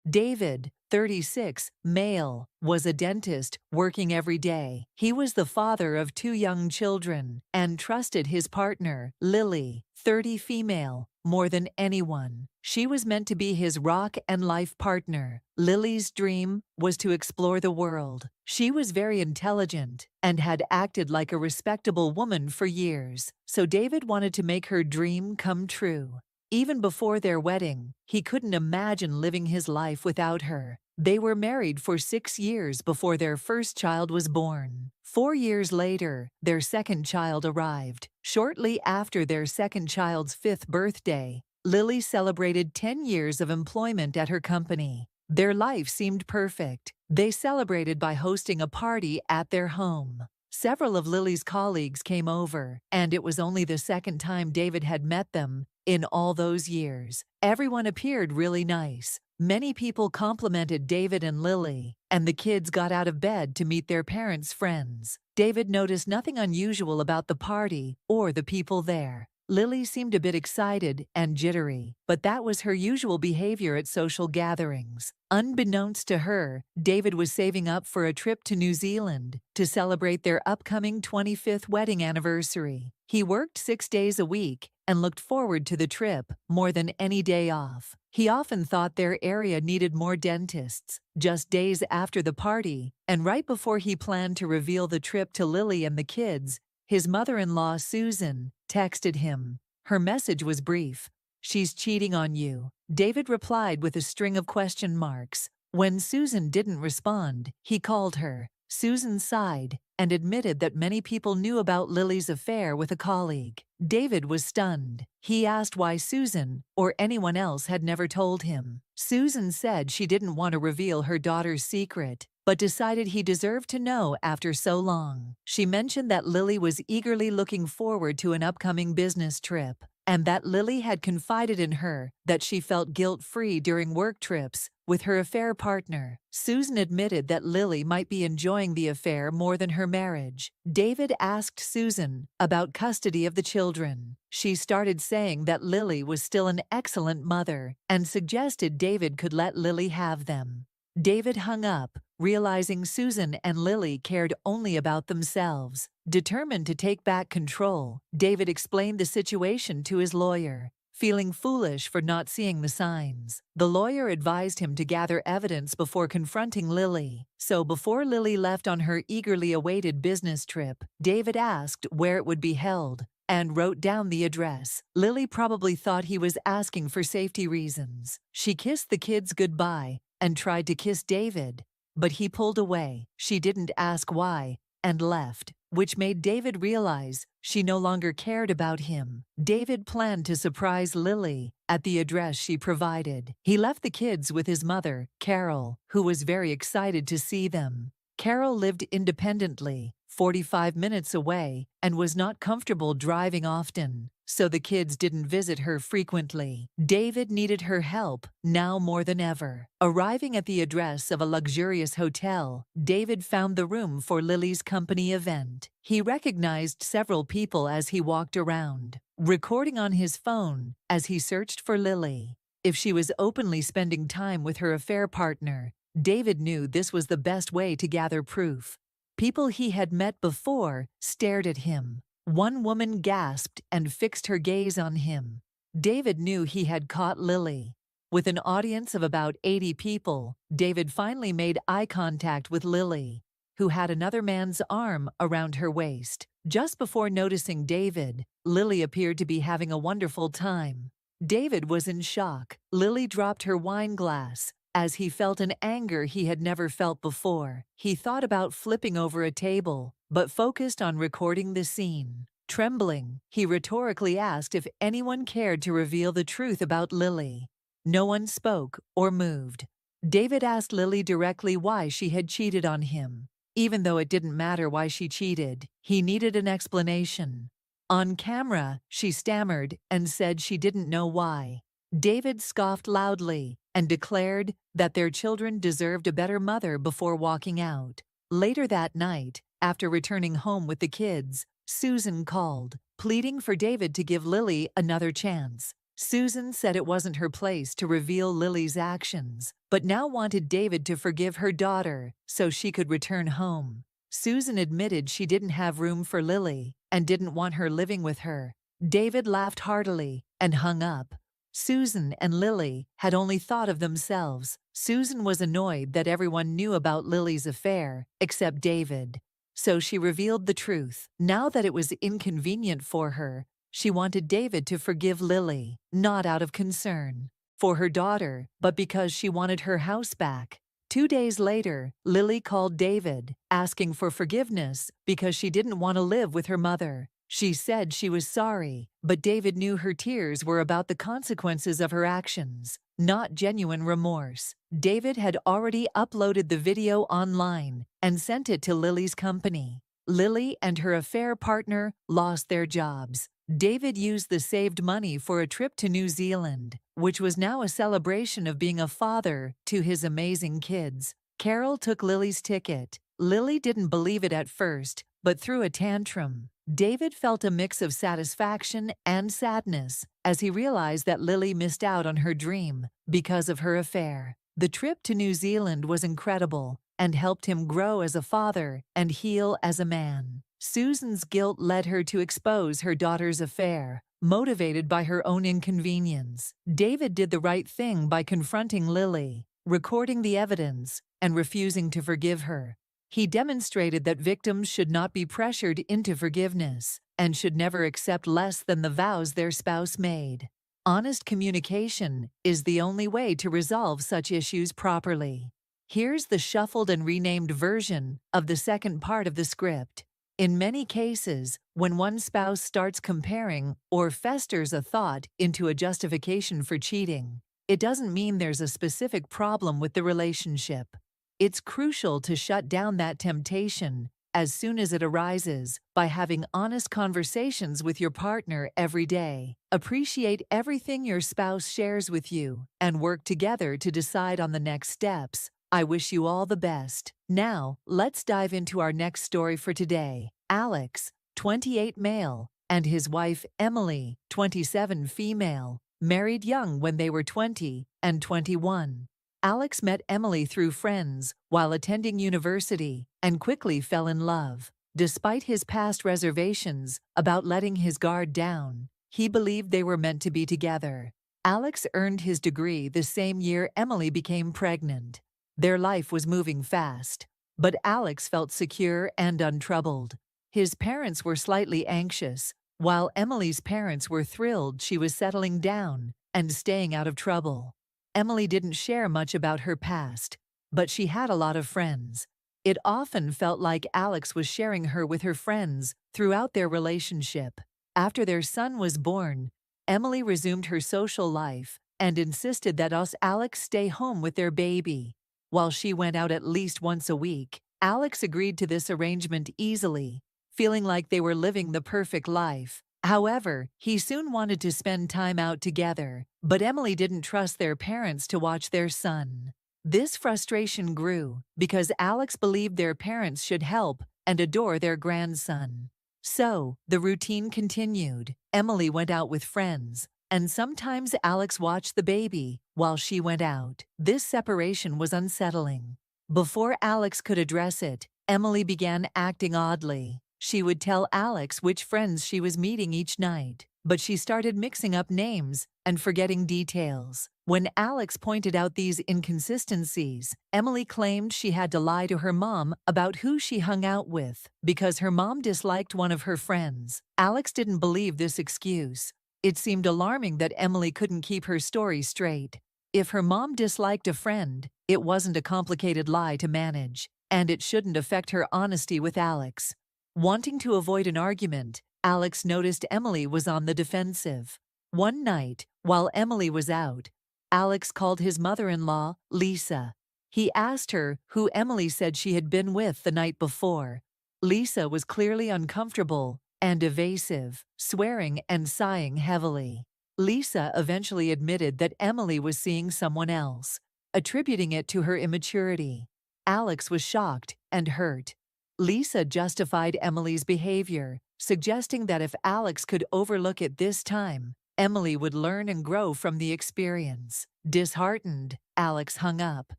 David, 36, male, was a dentist working every day. He was the father of 2 young children and trusted his partner, Lily, 30, female, more than anyone. She was meant to be his rock and life partner. Lily's dream was to explore the world. She was very intelligent and had acted like a respectable woman for years, so David wanted to make her dream come true. Even before their wedding, he couldn't imagine living his life without her. They were married for 6 years before their first child was born. 4 years later, their second child arrived. Shortly after their second child's 5th birthday, Lily celebrated 10 years of employment at her company. Their life seemed perfect. They celebrated by hosting a party at their home. Several of Lily's colleagues came over, and it was only the second time David had met them in all those years. Everyone appeared really nice. Many people complimented David and Lily, and the kids got out of bed to meet their parents' friends. David noticed nothing unusual about the party or the people there. Lily seemed a bit excited and jittery, but that was her usual behavior at social gatherings. Unbeknownst to her, David was saving up for a trip to New Zealand to celebrate their upcoming 25th wedding anniversary. He worked 6 days a week and looked forward to the trip more than any day off. He often thought their area needed more dentists. Just days after the party, and right before he planned to reveal the trip to Lily and the kids, his mother-in-law, Susan, texted him. Her message was brief. "She's cheating on you." David replied with a string of question marks. When Susan didn't respond, he called her. Susan sighed and admitted that many people knew about Lily's affair with a colleague. David was stunned. He asked why Susan or anyone else had never told him. Susan said she didn't want to reveal her daughter's secret, but decided he deserved to know after so long. She mentioned that Lily was eagerly looking forward to an upcoming business trip, and that Lily had confided in her that she felt guilt-free during work trips with her affair partner. Susan admitted that Lily might be enjoying the affair more than her marriage. David asked Susan about custody of the children. She started saying that Lily was still an excellent mother and suggested David could let Lily have them. David hung up, realizing Susan and Lily cared only about themselves. Determined to take back control, David explained the situation to his lawyer, feeling foolish for not seeing the signs. The lawyer advised him to gather evidence before confronting Lily. So before Lily left on her eagerly awaited business trip, David asked where it would be held and wrote down the address. Lily probably thought he was asking for safety reasons. She kissed the kids goodbye and tried to kiss David, but he pulled away. She didn't ask why and left, which made David realize she no longer cared about him. David planned to surprise Lily at the address she provided. He left the kids with his mother, Carol, who was very excited to see them. Carol lived independently, 45 minutes away, and was not comfortable driving often, so the kids didn't visit her frequently. David needed her help now more than ever. Arriving at the address of a luxurious hotel, David found the room for Lily's company event. He recognized several people as he walked around, recording on his phone as he searched for Lily. If she was openly spending time with her affair partner, David knew this was the best way to gather proof. People he had met before stared at him. One woman gasped and fixed her gaze on him. David knew he had caught Lily. With an audience of about 80 people, David finally made eye contact with Lily, who had another man's arm around her waist. Just before noticing David, Lily appeared to be having a wonderful time. David was in shock. Lily dropped her wine glass as he felt an anger he had never felt before. He thought about flipping over a table, but focused on recording the scene. Trembling, he rhetorically asked if anyone cared to reveal the truth about Lily. No one spoke or moved. David asked Lily directly why she had cheated on him. Even though it didn't matter why she cheated, he needed an explanation. On camera, she stammered and said she didn't know why. David scoffed loudly and declared that their children deserved a better mother before walking out. Later that night, after returning home with the kids, Susan called, pleading for David to give Lily another chance. Susan said it wasn't her place to reveal Lily's actions, but now wanted David to forgive her daughter so she could return home. Susan admitted she didn't have room for Lily and didn't want her living with her. David laughed heartily and hung up. Susan and Lily had only thought of themselves. Susan was annoyed that everyone knew about Lily's affair except David. So she revealed the truth. Now that it was inconvenient for her, she wanted David to forgive Lily, not out of concern for her daughter, but because she wanted her house back. 2 days later, Lily called David, asking for forgiveness because she didn't want to live with her mother. She said she was sorry, but David knew her tears were about the consequences of her actions, not genuine remorse. David had already uploaded the video online and sent it to Lily's company. Lily and her affair partner lost their jobs. David used the saved money for a trip to New Zealand, which was now a celebration of being a father to his amazing kids. Carol took Lily's ticket. Lily didn't believe it at first, but threw a tantrum. David felt a mix of satisfaction and sadness as he realized that Lily missed out on her dream because of her affair. The trip to New Zealand was incredible and helped him grow as a father and heal as a man. Susan's guilt led her to expose her daughter's affair, motivated by her own inconvenience. David did the right thing by confronting Lily, recording the evidence, and refusing to forgive her. He demonstrated that victims should not be pressured into forgiveness and should never accept less than the vows their spouse made. Honest communication is the only way to resolve such issues properly. Here's the shuffled and renamed version of the second part of the script. In many cases, when one spouse starts comparing or festers a thought into a justification for cheating, it doesn't mean there's a specific problem with the relationship. It's crucial to shut down that temptation as soon as it arises by having honest conversations with your partner every day. Appreciate everything your spouse shares with you and work together to decide on the next steps. I wish you all the best. Now, let's dive into our next story for today. Alex, 28 male, and his wife Emily, 27 female, married young when they were 20 and 21. Alex met Emily through friends while attending university and quickly fell in love. Despite his past reservations about letting his guard down, he believed they were meant to be together. Alex earned his degree the same year Emily became pregnant. Their life was moving fast, but Alex felt secure and untroubled. His parents were slightly anxious, while Emily's parents were thrilled she was settling down and staying out of trouble. Emily didn't share much about her past, but she had a lot of friends. It often felt like Alex was sharing her with her friends throughout their relationship. After their son was born, Emily resumed her social life and insisted that Alex stay home with their baby. While she went out at least once a week, Alex agreed to this arrangement easily, feeling like they were living the perfect life. However, he soon wanted to spend time out together, but Emily didn't trust their parents to watch their son. This frustration grew because Alex believed their parents should help and adore their grandson. So, the routine continued. Emily went out with friends, and sometimes Alex watched the baby while she went out. This separation was unsettling. Before Alex could address it, Emily began acting oddly. She would tell Alex which friends she was meeting each night, but she started mixing up names and forgetting details. When Alex pointed out these inconsistencies, Emily claimed she had to lie to her mom about who she hung out with because her mom disliked one of her friends. Alex didn't believe this excuse. It seemed alarming that Emily couldn't keep her story straight. If her mom disliked a friend, it wasn't a complicated lie to manage, and it shouldn't affect her honesty with Alex. Wanting to avoid an argument, Alex noticed Emily was on the defensive. One night, while Emily was out, Alex called his mother-in-law, Lisa. He asked her who Emily said she had been with the night before. Lisa was clearly uncomfortable and evasive, swearing and sighing heavily. Lisa eventually admitted that Emily was seeing someone else, attributing it to her immaturity. Alex was shocked and hurt. Lisa justified Emily's behavior, suggesting that if Alex could overlook it this time, Emily would learn and grow from the experience. Disheartened, Alex hung up.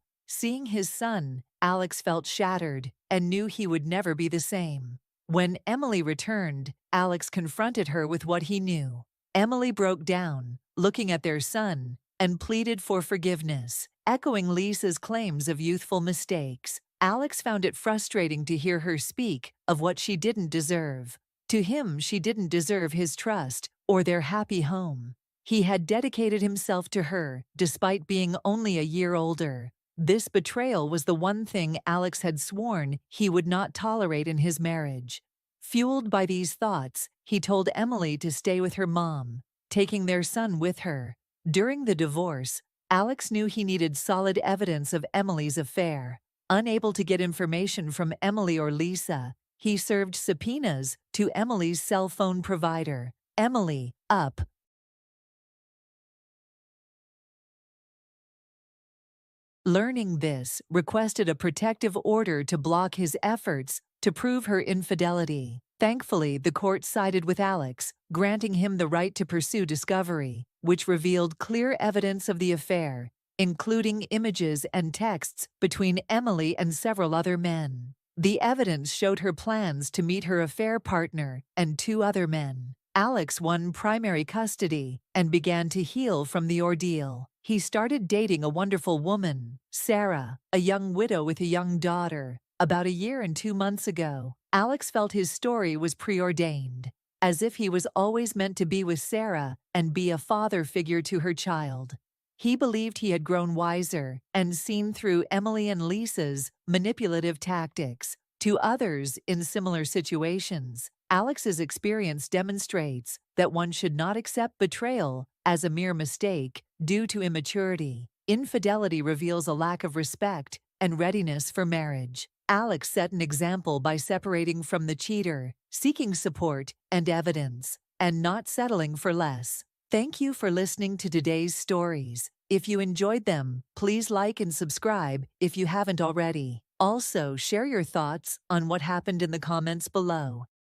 Seeing his son, Alex felt shattered and knew he would never be the same. When Emily returned, Alex confronted her with what he knew. Emily broke down, looking at their son, and pleaded for forgiveness, echoing Lisa's claims of youthful mistakes. Alex found it frustrating to hear her speak of what she didn't deserve. To him, she didn't deserve his trust or their happy home. He had dedicated himself to her, despite being only a year older. This betrayal was the one thing Alex had sworn he would not tolerate in his marriage. Fueled by these thoughts, he told Emily to stay with her mom, taking their son with her. During the divorce, Alex knew he needed solid evidence of Emily's affair. Unable to get information from Emily or Lisa, he served subpoenas to Emily's cell phone provider. Emily, up. Learning this, requested a protective order to block his efforts to prove her infidelity. Thankfully, the court sided with Alex, granting him the right to pursue discovery, which revealed clear evidence of the affair, including images and texts between Emily and several other men. The evidence showed her plans to meet her affair partner and two other men. Alex won primary custody and began to heal from the ordeal. He started dating a wonderful woman, Sarah, a young widow with a young daughter. About a year and 2 months ago, Alex felt his story was preordained, as if he was always meant to be with Sarah and be a father figure to her child. He believed he had grown wiser and seen through Emily and Lisa's manipulative tactics. To others in similar situations, Alex's experience demonstrates that one should not accept betrayal as a mere mistake due to immaturity. Infidelity reveals a lack of respect and readiness for marriage. Alex set an example by separating from the cheater, seeking support and evidence, and not settling for less. Thank you for listening to today's stories. If you enjoyed them, please like and subscribe if you haven't already. Also, share your thoughts on what happened in the comments below.